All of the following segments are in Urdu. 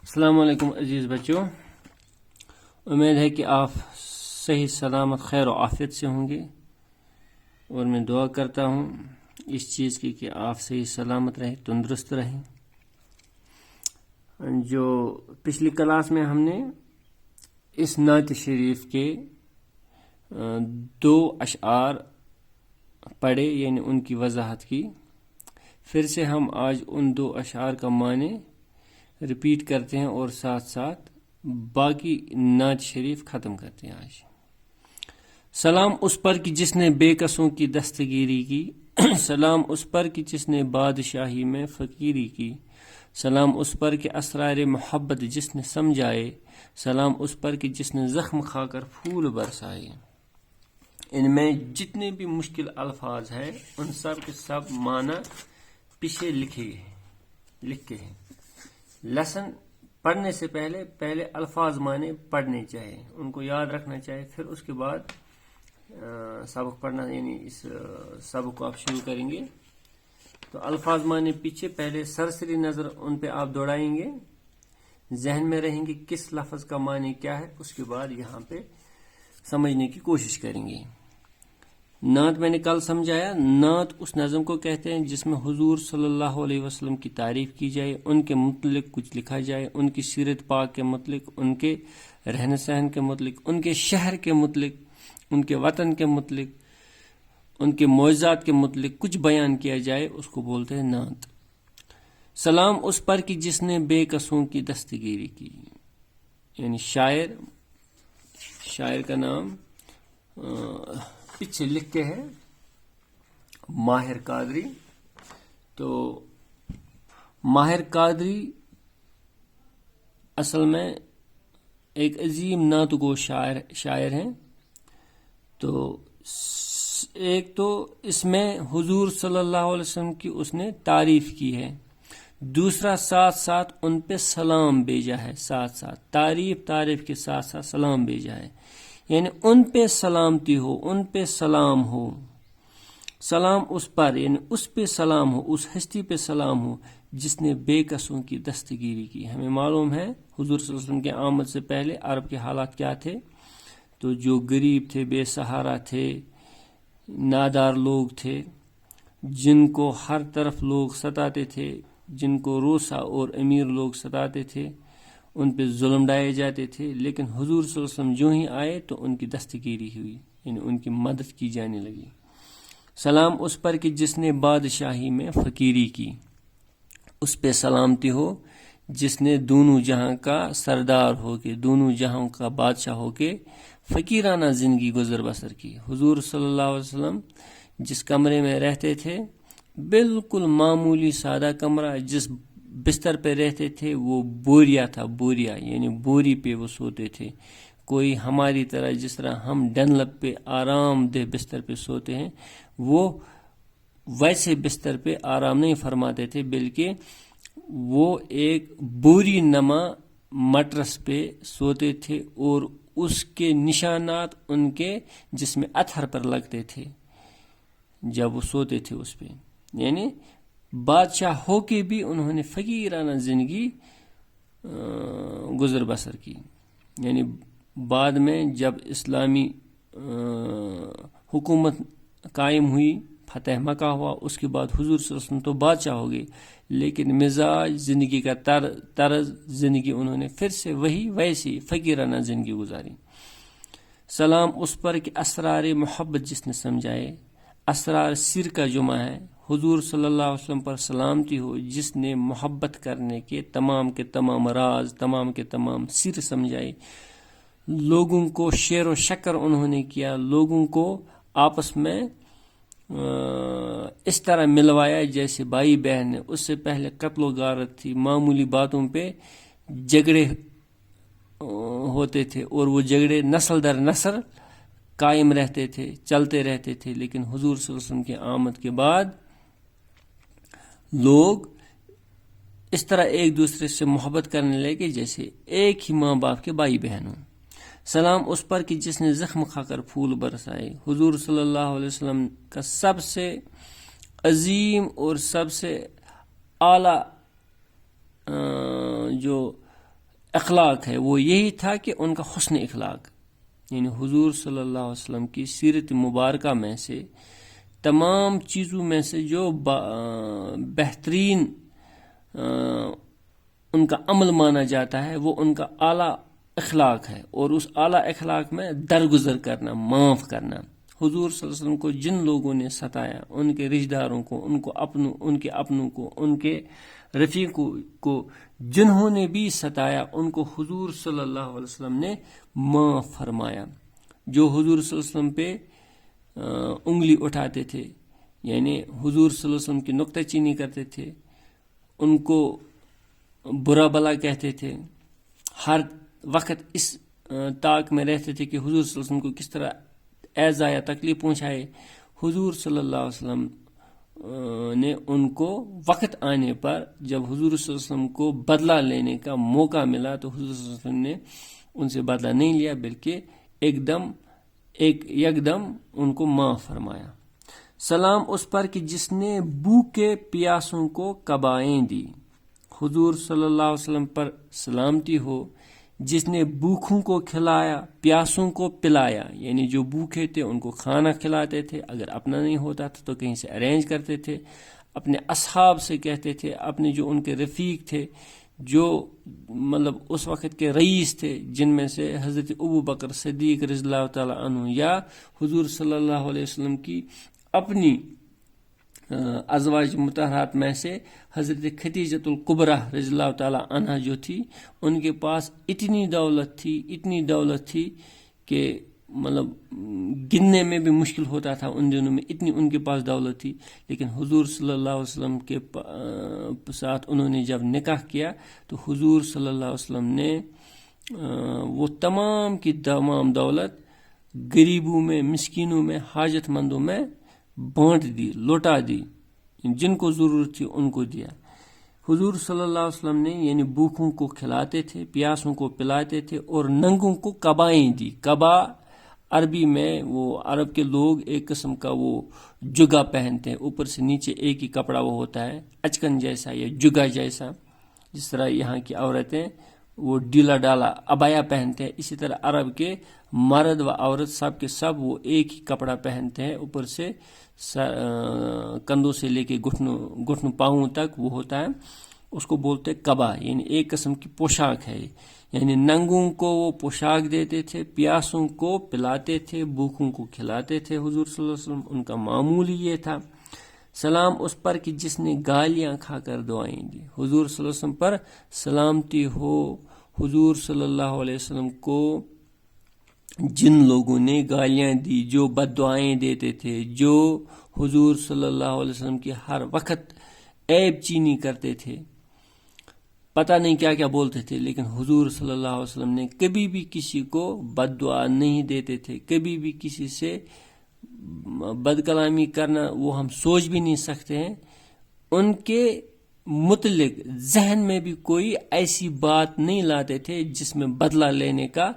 السلام علیکم عزیز بچوں، امید ہے کہ آپ صحیح سلامت خیر و عافیت سے ہوں گے، اور میں دعا کرتا ہوں اس چیز کی کہ آپ صحیح سلامت رہیں، تندرست رہیں۔ جو پچھلی کلاس میں ہم نے اس نعت شریف کے 2 اشعار پڑھے، یعنی ان کی وضاحت کی۔ پھر سے ہم آج ان 2 اشعار کا معنی ریپیٹ کرتے ہیں اور ساتھ ساتھ باقی نعت شریف ختم کرتے ہیں آج۔ سلام اس پر کہ جس نے بے کسوں کی دستگیری کی، سلام اس پر کہ جس نے بادشاہی میں فقیری کی، سلام اس پر کہ اسرار محبت جس نے سمجھائے، سلام اس پر کہ جس نے زخم کھا کر پھول برسائے۔ ان میں جتنے بھی مشکل الفاظ ہیں ان سب کے سب معنی پیچھے لکھے ہیں۔ لیسن پڑھنے سے پہلے الفاظ معنی پڑھنے چاہیے، ان کو یاد رکھنا چاہیے، پھر اس کے بعد سبق پڑھنا، یعنی اس سبق کو آپ شروع کریں گے۔ تو الفاظ معنی پیچھے پہلے سرسری نظر ان پہ آپ دوڑائیں گے، ذہن میں رہیں گے کس لفظ کا معنی کیا ہے، اس کے بعد یہاں پہ سمجھنے کی کوشش کریں گے۔ نعت میں نے کل سمجھایا، نعت اس نظم کو کہتے ہیں جس میں حضور صلی اللہ علیہ وسلم کی تعریف کی جائے، ان کے متعلق کچھ لکھا جائے، ان کی سیرت پاک کے متعلق، ان کے رہن سہن کے متعلق، ان کے شہر کے متعلق، ان کے وطن کے متعلق، ان کے معجزات کے متعلق کچھ بیان کیا جائے، اس کو بولتے ہیں نعت۔ سلام اس پر کی جس نے بے کسوں کی دستگیری کی، یعنی شاعر کا نام پیچھے لکھ کے ہے ماہر قادری۔ تو ماہر قادری اصل میں ایک عظیم نعت گو شاعر ہیں۔ تو ایک تو اس میں حضور صلی اللہ علیہ وسلم کی اس نے تعریف کی ہے، دوسرا ساتھ ساتھ ان پہ سلام بھیجا ہے، ساتھ ساتھ تعریف کے ساتھ ساتھ سلام بھیجا ہے، یعنی ان پہ سلامتی ہو، ان پہ سلام ہو، سلام اس پر، یعنی اس پہ سلام ہو، اس ہستی پہ سلام ہو جس نے بے کسوں کی دستگیری کی۔ ہمیں معلوم ہے حضور صلی اللہ علیہ وسلم کے آمد سے پہلے عرب کے حالات کیا تھے۔ تو جو غریب تھے، بے سہارا تھے، نادار لوگ تھے، جن کو ہر طرف لوگ ستاتے تھے، جن کو روسا اور امیر لوگ ستاتے تھے، ان پہ ظلم ڈائے جاتے تھے، لیکن حضور صلی اللہ علیہ وسلم جو ہی آئے تو ان کی دستگیری ہوئی، یعنی ان کی مدد کی جانے لگی۔ سلام اس پر کہ جس نے بادشاہی میں فقیری کی، اس پہ سلامتی ہو جس نے دونوں جہاں کا سردار ہو کے، دونوں جہاں کا بادشاہ ہو کے فقیرانہ زندگی گزر بسر کی۔ حضور صلی اللہ علیہ وسلم جس کمرے میں رہتے تھے، بالکل معمولی سادہ کمرہ، جس بستر پہ رہتے تھے وہ بوریا تھا، بوریا یعنی بوری پہ وہ سوتے تھے۔ کوئی ہماری طرح جس طرح ہم ڈنلپ پہ آرام دہ بستر پہ سوتے ہیں، وہ ویسے بستر پہ آرام نہیں فرماتے تھے، بلکہ وہ ایک بوری نما مٹرس پہ سوتے تھے، اور اس کے نشانات ان کے جسم اطہر پر لگتے تھے جب وہ سوتے تھے اس پہ۔ یعنی بادشاہ ہو کے بھی انہوں نے فقیرانہ زندگی گزر بسر کی۔ یعنی بعد میں جب اسلامی حکومت قائم ہوئی، فتح مکہ ہوا، اس کے بعد حضور صلی اللہ علیہ وسلم تو بادشاہ ہو گئے، لیکن مزاج زندگی کا طرز زندگی انہوں نے پھر سے ویسی فقیرانہ زندگی گزاری۔ سلام اس پر کہ اسرار محبت جس نے سمجھائے، اسرار سر کا جمع ہے، حضور صلی اللہ علیہ وسلم پر سلامتی ہو جس نے محبت کرنے کے تمام راز، تمام کے تمام سر سمجھائے، لوگوں کو شیر و شکر انہوں نے کیا، لوگوں کو آپس میں اس طرح ملوایا جیسے بھائی بہن ہے۔ اس سے پہلے قتل و غارت تھی، معمولی باتوں پہ جھگڑے ہوتے تھے، اور وہ جھگڑے نسل در نسل قائم رہتے تھے، چلتے رہتے تھے، لیکن حضور صلی اللہ علیہ وسلم کی آمد کے بعد لوگ اس طرح ایک دوسرے سے محبت کرنے لگے جیسے ایک ہی ماں باپ کے بھائی بہن ہوں۔ سلام اس پر کہ جس نے زخم کھا کر پھول برسائے، حضور صلی اللہ علیہ وسلم کا سب سے عظیم اور سب سے اعلیٰ جو اخلاق ہے وہ یہی تھا کہ ان کا حسن اخلاق، یعنی حضور صلی اللہ علیہ وسلم کی سیرت مبارکہ میں سے تمام چیزوں میں سے جو بہترین ان کا عمل مانا جاتا ہے وہ ان کا اعلیٰ اخلاق ہے، اور اس اعلیٰ اخلاق میں درگزر کرنا، معاف کرنا۔ حضور صلی اللہ علیہ وسلم کو جن لوگوں نے ستایا، ان کے رشتہ داروں کو، ان کے اپنوں کو، ان کے رفیقوں کو جنہوں نے بھی ستایا، ان کو حضور صلی اللہ علیہ وسلم نے معاف فرمایا۔ جو حضور صلی اللہ علیہ وسلم پہ انگلی اٹھاتے تھے، یعنی حضور صلی اللہ علیہ وسلم کی نکتہ چینی کرتے تھے، ان کو برا بلا کہتے تھے، ہر وقت اس طاق میں رہتے تھے کہ حضور صلی اللہ علیہ وسلم کو کس طرح ایذا یا تکلیف پہنچائے، حضور صلی اللہ علیہ وسلم نے ان کو وقت آنے پر جب حضور صلی اللہ علیہ وسلم کو بدلہ لینے کا موقع ملا تو حضور صلی اللہ علیہ وسلم نے ان سے بدلہ نہیں لیا، بلکہ یکدم ان کو معاف فرمایا۔ سلام اس پر کہ جس نے بھوکے پیاسوں کو قبائیں دی، حضور صلی اللہ علیہ وسلم پر سلامتی ہو جس نے بھوکھوں کو کھلایا، پیاسوں کو پلایا، یعنی جو بھوکے تھے ان کو کھانا کھلاتے تھے، اگر اپنا نہیں ہوتا تھا تو کہیں سے ارینج کرتے تھے، اپنے اصحاب سے کہتے تھے، اپنے جو ان کے رفیق تھے، جو مطلب اس وقت کے رئیس تھے، جن میں سے حضرت ابو بکر صدیق رضی اللہ تعالیٰ عنہ یا حضور صلی اللہ علیہ وسلم کی اپنی ازواج مطہرات میں سے حضرت خدیجۃ الکبریٰ رضی اللہ تعالیٰ عنہ جو تھی، ان کے پاس اتنی دولت تھی کہ مطلب گننے میں بھی مشکل ہوتا تھا ان دنوں میں، اتنی ان کے پاس دولت تھی۔ لیکن حضور صلی اللہ علیہ وسلم کے ساتھ انہوں نے جب نکاح کیا تو حضور صلی اللہ علیہ وسلم نے وہ تمام کی تمام دولت غریبوں میں، مسکینوں میں، حاجت مندوں میں بانٹ دی، لوٹا دی، جن کو ضرورت تھی ان کو دیا۔ حضور صلی اللہ علیہ وسلم نے یعنی بھوکھوں کو کھلاتے تھے، پیاسوں کو پلاتے تھے، اور ننگوں کو قبائیں دی۔ قبا عربی میں وہ عرب کے لوگ ایک قسم کا وہ جگہ پہنتے ہیں، اوپر سے نیچے ایک ہی کپڑا وہ ہوتا ہے، اچکن جیسا یا جگہ جیسا، جس طرح یہاں کی عورتیں وہ ڈیلا ڈالا عبایا پہنتے ہیں، اسی طرح عرب کے مرد و عورت سب کے سب وہ ایک ہی کپڑا پہنتے ہیں، اوپر سے کندھوں سے لے کے گھٹنوں پاؤں تک وہ ہوتا ہے، اس کو بولتے قبا، یعنی ایک قسم کی پوشاک ہے۔ یعنی ننگوں کو وہ پوشاک دیتے تھے، پیاسوں کو پلاتے تھے، بھوکوں کو کھلاتے تھے حضور صلی اللہ علیہ وسلم، ان کا معمول یہ تھا۔ سلام اس پر کہ جس نے گالیاں کھا کر دعائیں دی، حضور صلی اللہ علیہ وسلم پر سلامتی ہو۔ حضور صلی اللہ علیہ وسلم کو جن لوگوں نے گالیاں دی، جو بد دعائیں دیتے تھے، جو حضور صلی اللہ علیہ وسلم کی ہر وقت عیب چینی کرتے تھے، پتہ نہیں کیا کیا بولتے تھے، لیکن حضور صلی اللہ علیہ وسلم نے کبھی بھی کسی کو بد دعا نہیں دیتے تھے، کبھی بھی کسی سے بد کلامی کرنا وہ ہم سوچ بھی نہیں سکتے ہیں۔ ان کے متعلق ذہن میں بھی کوئی ایسی بات نہیں لاتے تھے جس میں بدلہ لینے کا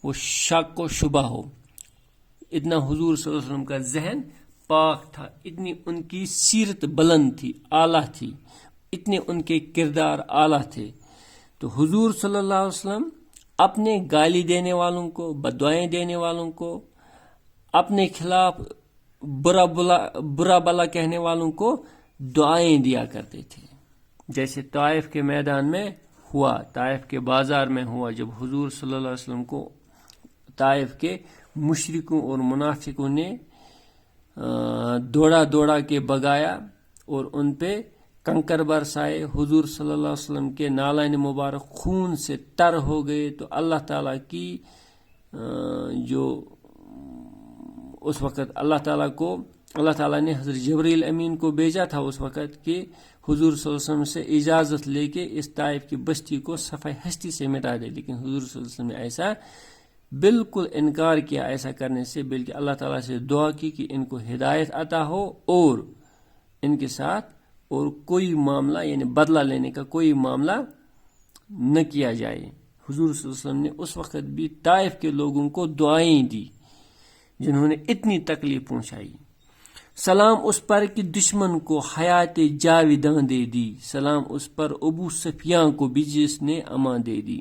وہ شک و شبہ ہو۔ اتنا حضور صلی اللہ علیہ وسلم کا ذہن پاک تھا، اتنی ان کی سیرت بلند تھی، اعلیٰ تھی، اتنے ان کے کردار اعلیٰ تھے۔ تو حضور صلی اللہ علیہ وسلم اپنے گالی دینے والوں کو، بددعائیں دینے والوں کو، اپنے خلاف برا بلا کہنے والوں کو دعائیں دیا کرتے تھے۔ جیسے طائف کے میدان میں ہوا، طائف کے بازار میں ہوا، جب حضور صلی اللہ علیہ وسلم کو طائف کے مشرکوں اور منافقوں نے دوڑا کے بگایا اور ان پہ کنکر برسائے، حضور صلی اللہ علیہ وسلم کے نالین مبارک خون سے تر ہو گئے، تو اللہ تعالیٰ کی جو اس وقت اللہ تعالیٰ نے حضرت جبرائیل امین کو بھیجا تھا اس وقت کہ حضور صلی اللہ علیہ وسلم سے اجازت لے کے اس طائف کی بستی کو صفحہ ہستی سے مٹا دے، لیکن حضور صلی اللہ علیہ وسلم نے ایسا بالکل انکار کیا ایسا کرنے سے، بلکہ اللہ تعالیٰ سے دعا کی کہ ان کو ہدایت عطا ہو اور ان کے ساتھ اور کوئی معاملہ یعنی بدلہ لینے کا کوئی معاملہ نہ کیا جائے۔ حضور صلی اللہ علیہ وسلم نے اس وقت بھی طائف کے لوگوں کو دعائیں دی جنہوں نے اتنی تکلیف پہنچائی۔ سلام اس پر کہ دشمن کو حیات جاویداں دے دی، سلام اس پر ابو سفیان کو بھی جس نے امان دے دی۔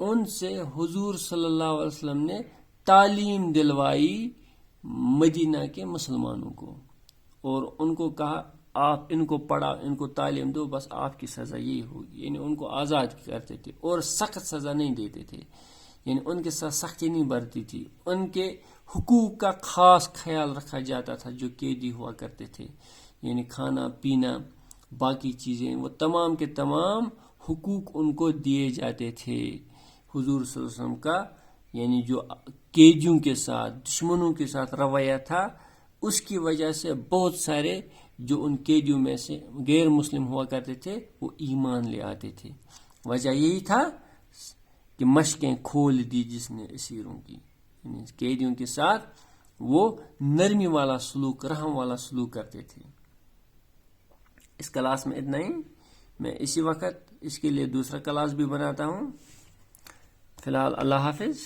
ان سے حضور صلی اللہ علیہ وسلم نے تعلیم دلوائی مدینہ کے مسلمانوں کو، اور ان کو کہا آپ ان کو پڑھا، ان کو تعلیم دو، بس آپ کی سزا یہی ہوگی. یعنی ان کو آزاد کرتے تھے اور سخت سزا نہیں دیتے تھے، یعنی ان کے ساتھ سختی نہیں برتی تھی. ان کے حقوق کا خاص خیال رکھا جاتا تھا جو قیدی ہوا کرتے تھے، یعنی کھانا پینا باقی چیزیں، وہ تمام کے تمام حقوق ان کو دیے جاتے تھے. حضور صلی اللہ علیہ وسلم کا یعنی جو قیدیوں کے ساتھ، دشمنوں کے ساتھ رویہ تھا، اس کی وجہ سے بہت سارے جو ان قیدیوں میں سے غیر مسلم ہوا کرتے تھے وہ ایمان لے آتے تھے. وجہ یہی تھا کہ مشقیں کھول دی جس نے اسیروں کی، یعنی قیدیوں کے ساتھ وہ نرمی والا سلوک، رحم والا سلوک کرتے تھے. اس کلاس میں اتنا ہی. میں اسی وقت اس کے لیے دوسرا کلاس بھی بناتا ہوں. فی الحال اللہ حافظ.